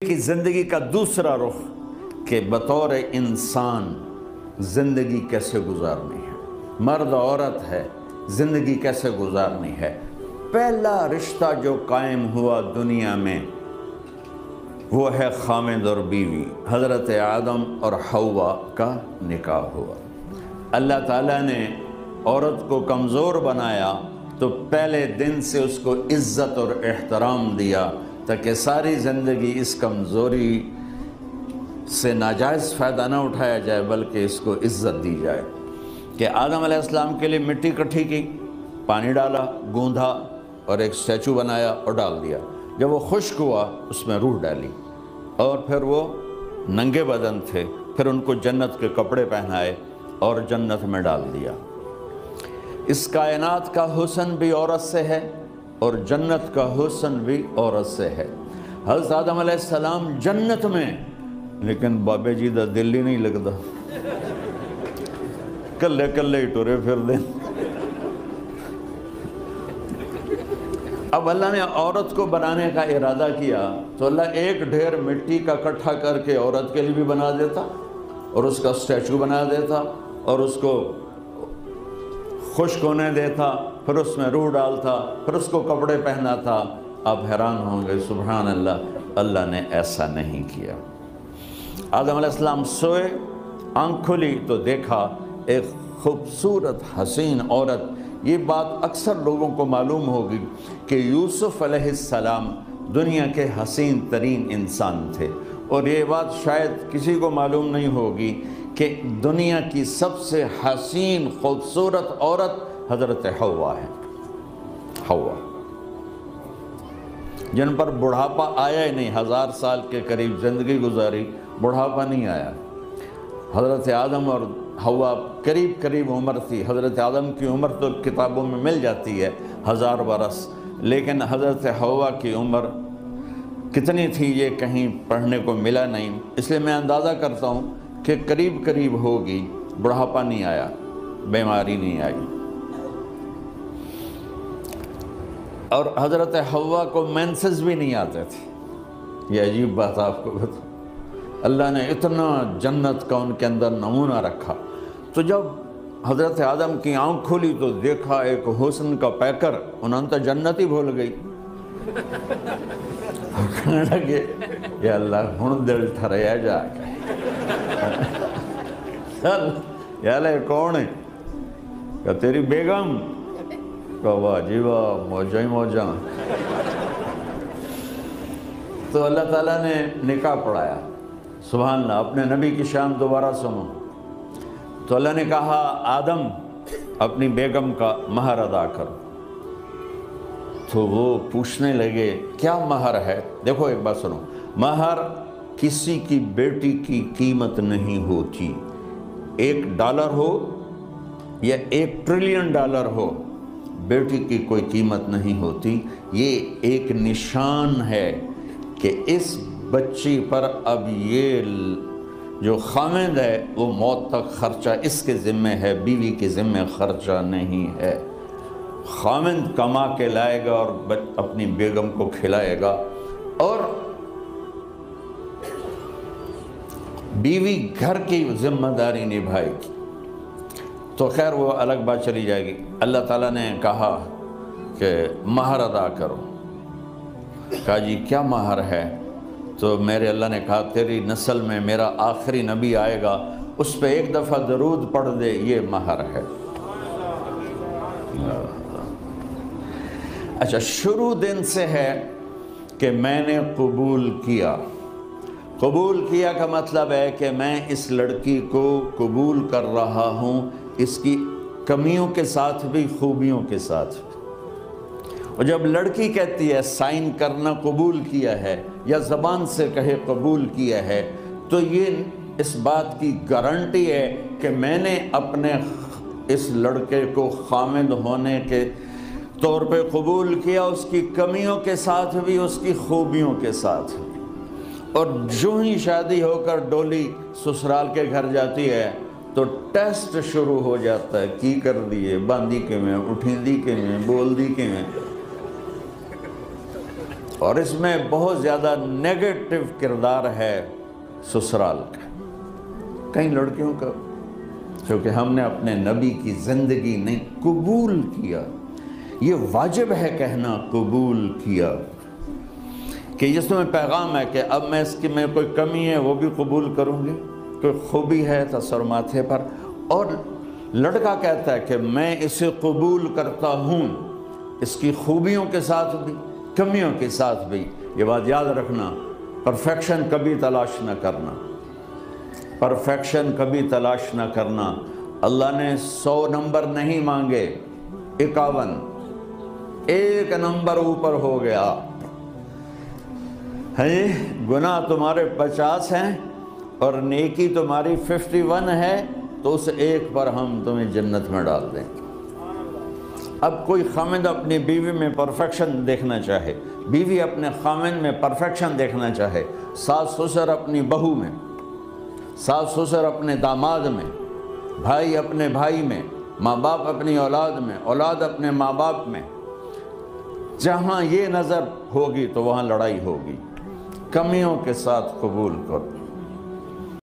کی زندگی کا دوسرا رخ کہ بطور انسان زندگی کیسے گزارنی ہے، مرد عورت ہے زندگی کیسے گزارنی ہے۔ پہلا رشتہ جو قائم ہوا دنیا میں وہ ہے خامد اور بیوی، حضرت آدم اور حوا کا نکاح ہوا۔ اللہ تعالیٰ نے عورت کو کمزور بنایا تو پہلے دن سے اس کو عزت اور احترام دیا تاکہ ساری زندگی اس کمزوری سے ناجائز فائدہ نہ اٹھایا جائے بلکہ اس کو عزت دی جائے۔ کہ آدم علیہ السلام کے لیے مٹی اکٹھی کی، پانی ڈالا، گوندھا اور ایک اسٹیچو بنایا اور ڈال دیا۔ جب وہ خشک ہوا اس میں روح ڈالی اور پھر وہ ننگے بدن تھے، پھر ان کو جنت کے کپڑے پہنائے اور جنت میں ڈال دیا۔ اس کائنات کا حسن بھی عورت سے ہے اور جنت کا حسن بھی عورت سے ہے۔ حضرت آدم علیہ السلام جنت میں، لیکن بابے جی دا دل ہی نہیں لگتا، کلے کلے ہی ٹورے پھر دیں۔ اب اللہ نے عورت کو بنانے کا ارادہ کیا تو اللہ ایک ڈھیر مٹی کا اکٹھا کر کے عورت کے لیے بھی بنا دیتا اور اس کا اسٹیچو بنا دیتا اور اس کو خشک ہونے دیتا، پھر اس میں روح ڈالتا، پھر اس کو کپڑے پہناتا۔ آپ حیران ہوں گے، سبحان اللہ، اللہ نے ایسا نہیں کیا۔ آدم علیہ السلام سوئے، آنکھ کھلی تو دیکھا ایک خوبصورت حسین عورت۔ یہ بات اکثر لوگوں کو معلوم ہوگی کہ یوسف علیہ السلام دنیا کے حسین ترین انسان تھے، اور یہ بات شاید کسی کو معلوم نہیں ہوگی کہ دنیا کی سب سے حسین خوبصورت عورت حضرت حوا ہے۔ حوا جن پر بڑھاپا آیا ہی نہیں، 1000 سال کے قریب زندگی گزاری، بڑھاپا نہیں آیا۔ حضرت آدم اور حوا قریب عمر تھی۔ حضرت آدم کی عمر تو کتابوں میں مل جاتی ہے 1000 برس، لیکن حضرت حوا کی عمر کتنی تھی یہ کہیں پڑھنے کو ملا نہیں، اس لیے میں اندازہ کرتا ہوں کہ قریب ہوگی۔ بڑھاپا نہیں آیا، بیماری نہیں آئی۔ اور حضرت حوا کو مینسز بھی نہیں آتے تھے۔ یہ عجیب بات آپ کو بتا، اللہ نے اتنا جنت کا ان کے اندر نمونہ رکھا۔ تو جب حضرت آدم کی آنکھ کھلی تو دیکھا ایک حسن کا پیکر، انہوں نے تو جنت ہی بھول گئی۔ کہنے لگے یا اللہ ہن دل ٹھریا جا کے، یا اللہ کون ہے؟ کہ تیری بیگم۔ کہ واہ جی واہ، موجاں ہی موجاں۔ تو اللہ تعالیٰ نے نکاح پڑھایا۔ سبحان اللہ، اپنے نبی کی شان دوبارہ سنو۔ تو اللہ نے کہا آدم اپنی بیگم کا مہر ادا کرو۔ تو وہ پوچھنے لگے کیا مہر ہے؟ دیکھو ایک بات سنو، مہر کسی کی بیٹی کی قیمت نہیں ہوتی۔ $1 ہو یا $1 ٹریلین ہو، بیٹی کی کوئی قیمت نہیں ہوتی۔ یہ ایک نشان ہے کہ اس بچی پر اب یہ جو خامد ہے وہ موت تک خرچہ اس کے ذمہ ہے، بیوی کے ذمہ خرچہ نہیں ہے۔ خامد کما کے لائے گا اور اپنی بیگم کو کھلائے گا، اور بیوی گھر کی ذمہ داری نبھائے گی۔ تو خیر وہ الگ بات چلی جائے گی۔ اللہ تعالیٰ نے کہا کہ مہر ادا کرو۔ کہا جی کیا مہر ہے؟ تو میرے اللہ نے کہا تیری نسل میں میرا آخری نبی آئے گا، اس پہ ایک دفعہ درود پڑھ دے، یہ مہر ہے۔ اچھا، شروع دن سے ہے کہ میں نے قبول کیا۔ قبول کیا کا مطلب ہے کہ میں اس لڑکی کو قبول کر رہا ہوں، اس کی کمیوں کے ساتھ بھی خوبیوں کے ساتھ بھی۔ اور جب لڑکی کہتی ہے سائن کرنا قبول کیا ہے، یا زبان سے کہے قبول کیا ہے، تو یہ اس بات کی گارنٹی ہے کہ میں نے اپنے اس لڑکے کو خامد ہونے کے طور پہ قبول کیا، اس کی کمیوں کے ساتھ بھی، اس کی خوبیوں کے ساتھ بھی۔ اور جو ہی شادی ہو کر ڈولی سسرال کے گھر جاتی ہے تو ٹیسٹ شروع ہو جاتا ہے، کی کر دیئے، باندھی کے میں، اٹھیں دی کے میں، بول دی کے میں۔ اور اس میں بہت زیادہ نیگیٹو کردار ہے سسرال کا، کئی لڑکیوں کا، کیونکہ ہم نے اپنے نبی کی زندگی نہیں قبول کیا۔ یہ واجب ہے کہنا قبول کیا، کہ جس میں پیغام ہے کہ اب میں اس کی میں کوئی کمی ہے وہ بھی قبول کروں گی، کوئی خوبی ہے تسر ماتھے پر، اور لڑکا کہتا ہے کہ میں اسے قبول کرتا ہوں، اس کی خوبیوں کے ساتھ بھی کمیوں کے ساتھ بھی۔ یہ بات یاد رکھنا، پرفیکشن کبھی تلاش نہ کرنا، پرفیکشن کبھی تلاش نہ کرنا۔ اللہ نے 100 نمبر نہیں مانگے، 51، ایک نمبر اوپر ہو گیا۔ گناہ تمہارے 50 ہیں اور نیکی تمہاری 51 ہے، تو اس ایک پر ہم تمہیں جنت میں ڈال دیں۔ اب کوئی خامند اپنی بیوی میں پرفیکشن دیکھنا چاہے، بیوی اپنے خامند میں پرفیکشن دیکھنا چاہے، ساس سسر اپنی بہو میں، ساس سسر اپنے داماد میں، بھائی اپنے بھائی میں، ماں باپ اپنی اولاد میں، اولاد اپنے ماں باپ میں، جہاں یہ نظر ہوگی تو وہاں لڑائی ہوگی۔ کمیوں کے ساتھ قبول کرو۔